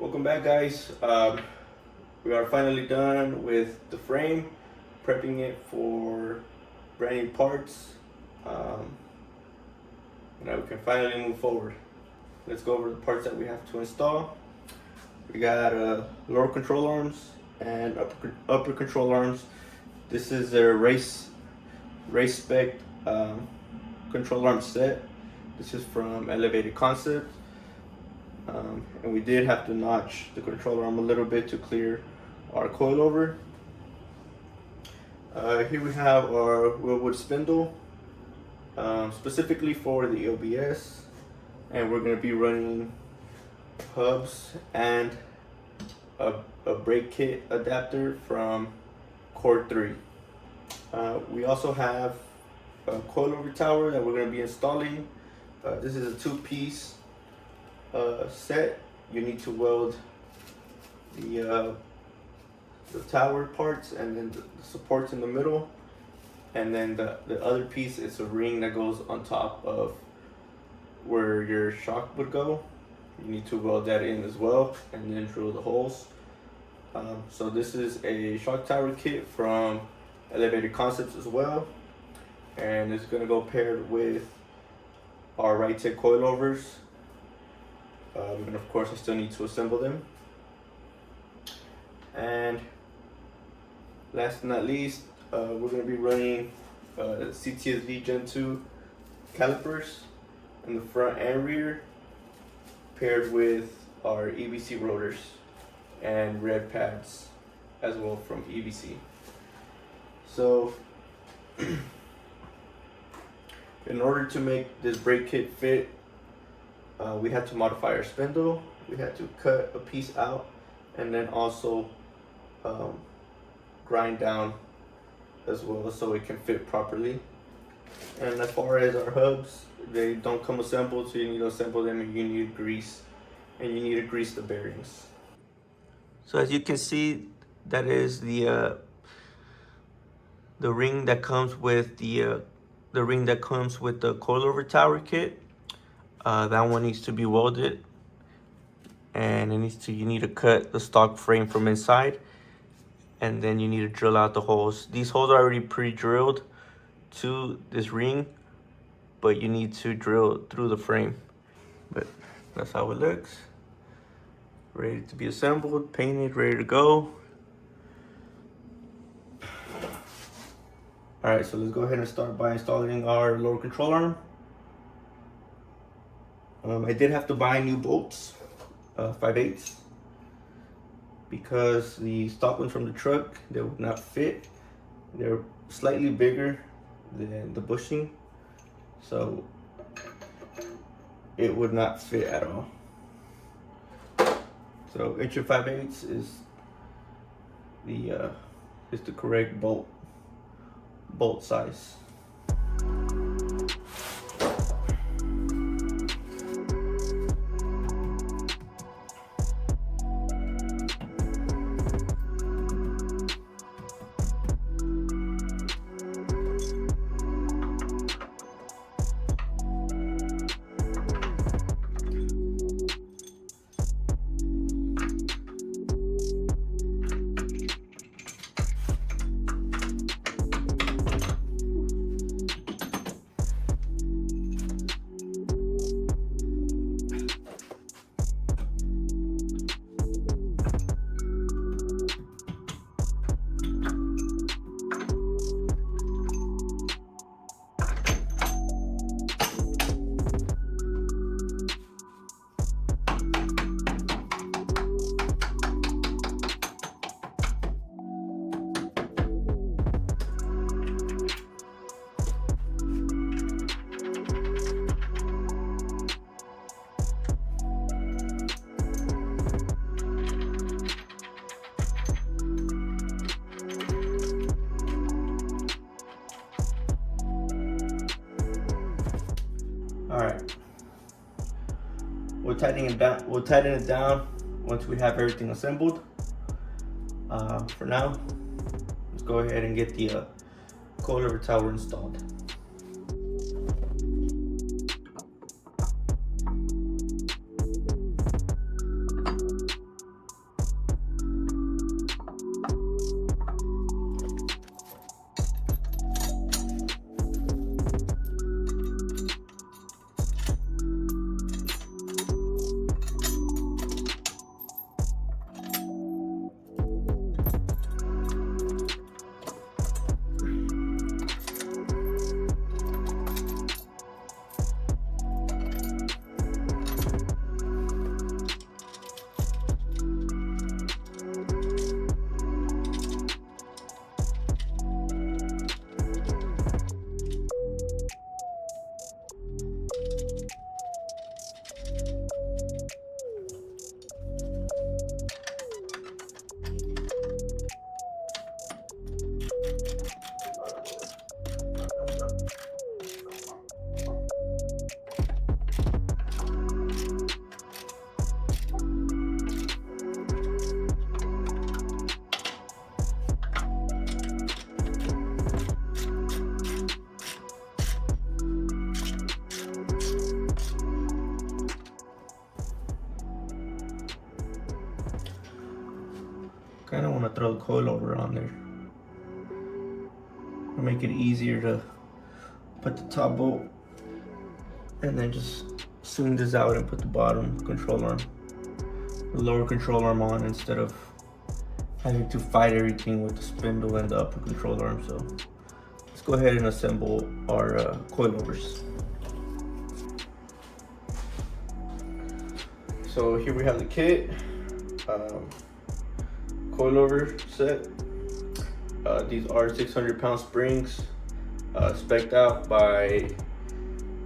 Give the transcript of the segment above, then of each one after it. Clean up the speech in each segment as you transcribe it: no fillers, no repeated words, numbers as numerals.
Welcome back, guys. We are finally done with the frame, prepping it for brand new parts. Now we can finally move forward. Let's go over the parts that we have to install. We got lower control arms and upper control arms. This is their race spec control arm set. This is from Elevated Concept. And we did have to notch the control arm a little bit to clear our coilover. Here we have our Wilwood spindle, specifically for the OBS, and we're going to be running hubs and a brake kit adapter from KORE3. We also have a coilover tower that we're going to be installing. This is a two-piece set. You need to weld the tower parts and then the supports in the middle, and then the other piece is a ring that goes on top of where your shock would go. You need to weld that in as well and then drill the holes. So this is a shock tower kit from Elevated Concepts as well, and it's going to go paired with our Ridetech Coilovers. And of course I still need to assemble them. And last but not least, we're going to be running CTSV Gen 2 calipers in the front and rear, paired with our EBC rotors and red pads as well from EBC. So in order to make this brake kit fit, we had to modify our spindle. We had to cut a piece out and then also grind down as well so it can fit properly. And as far as our hubs, they don't come assembled, so you need to assemble them, and you need grease, and you need to grease the bearings. So as you can see, that is the ring that comes with the coilover tower kit. That one needs to be welded, and you need to cut the stock frame from inside, and then you need to drill out the holes. These holes are already pre-drilled to this ring, but you need to drill through the frame. But that's how it looks. Ready to be assembled, painted, ready to go. Alright, so let's go ahead and start by installing our lower control arm. I did have to buy new bolts, 5/8, because the stock ones from the truck, they would not fit. They're slightly bigger than the bushing, so it would not fit at all. So 1 5/8 is the correct bolt size. Alright, we'll tighten it down once we have everything assembled. For now, let's go ahead and get the coilover tower installed. kind of want to throw the coilover on there to make it easier to put the top bolt, and then just swing this out and put the bottom control arm, the lower control arm on, instead of having to fight everything with the spindle and the upper control arm. So let's go ahead and assemble our coilovers. So here we have the kit, coilover set. These are 600-pound springs, spec'd out by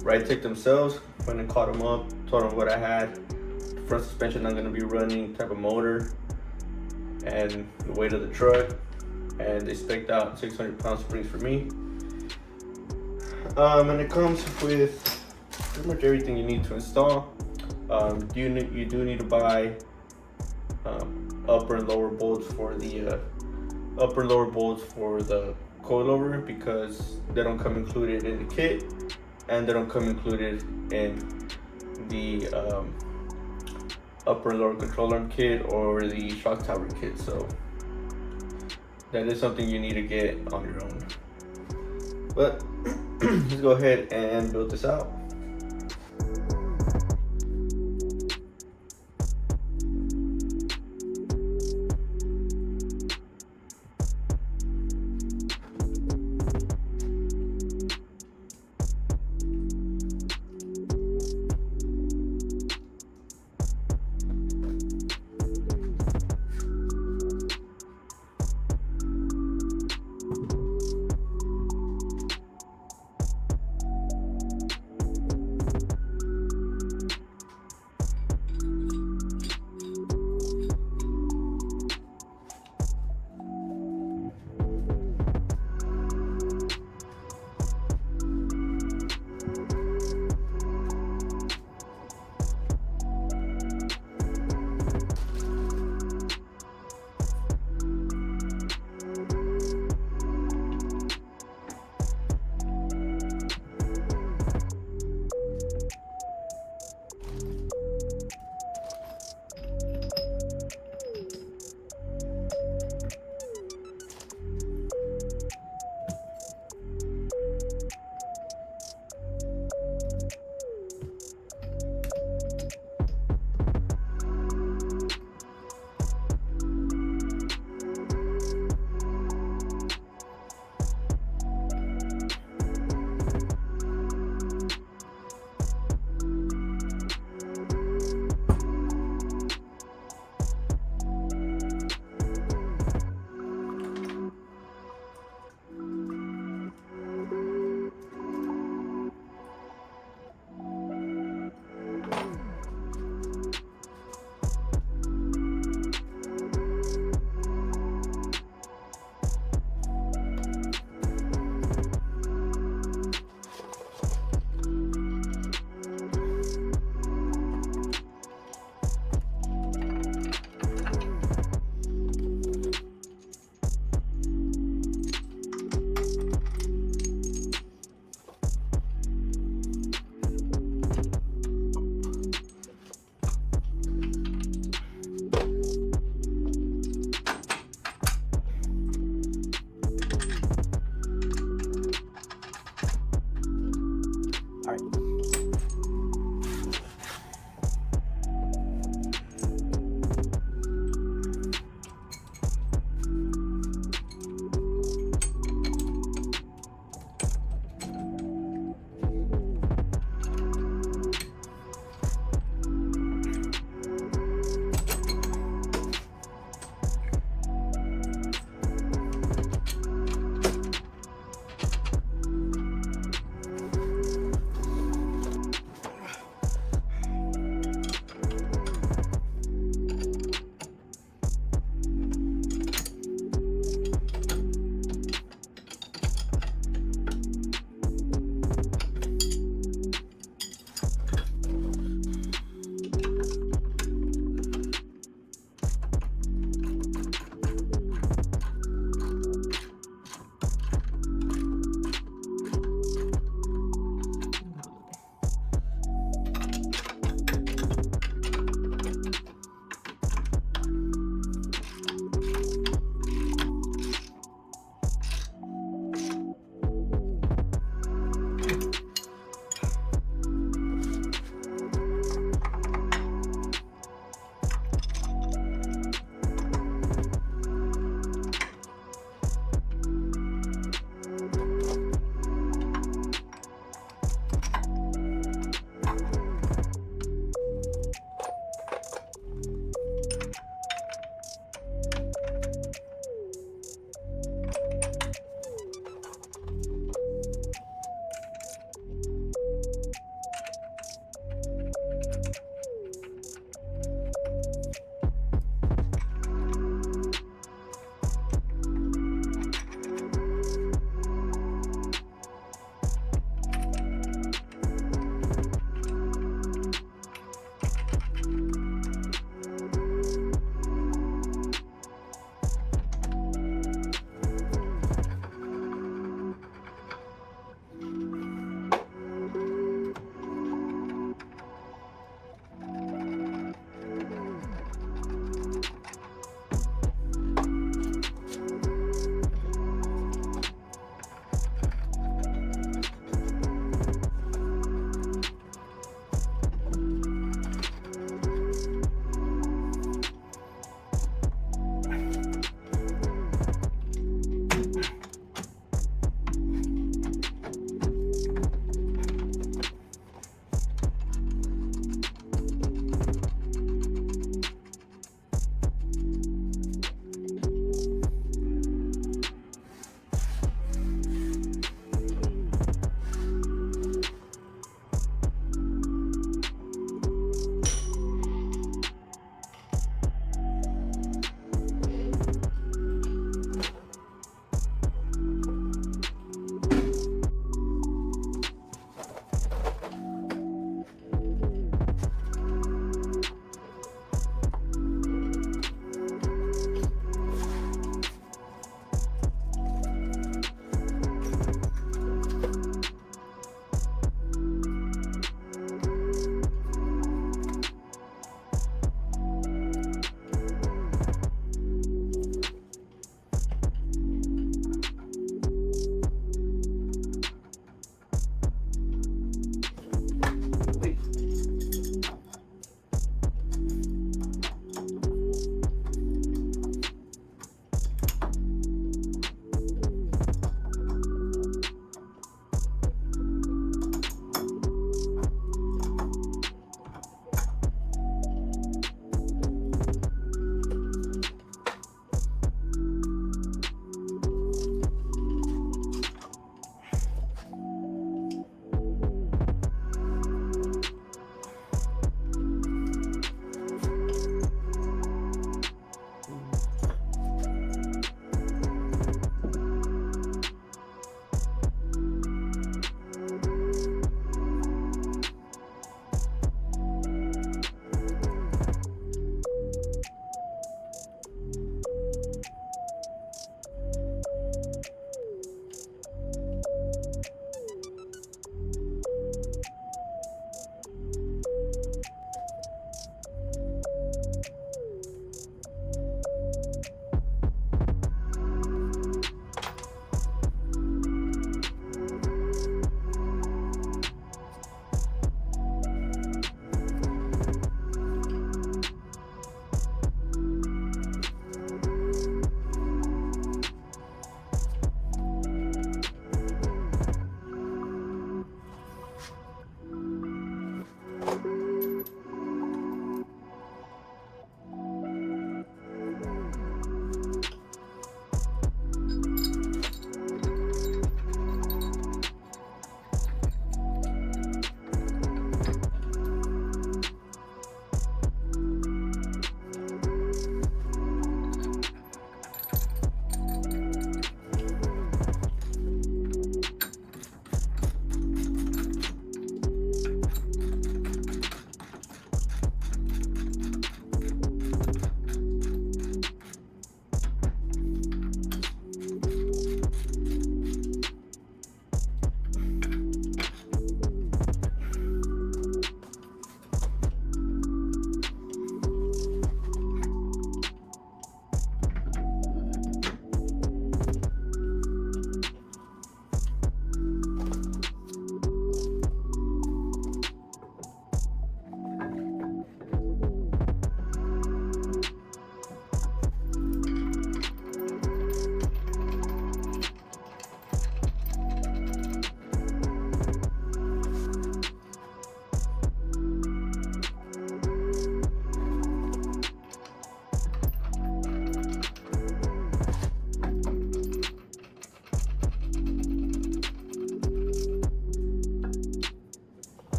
Ridetech themselves. Went and caught them up, told them what I had. The front suspension I'm going to be running, type of motor, and the weight of the truck. And they spec'd out 600-pound springs for me. And it comes with pretty much everything you need to install. You do need to buy upper and lower bolts for the coilover, because they don't come included in the kit, and they don't come included in the upper and lower control arm kit or the shock tower kit. So that is something you need to get on your own. But let's go ahead and build this out.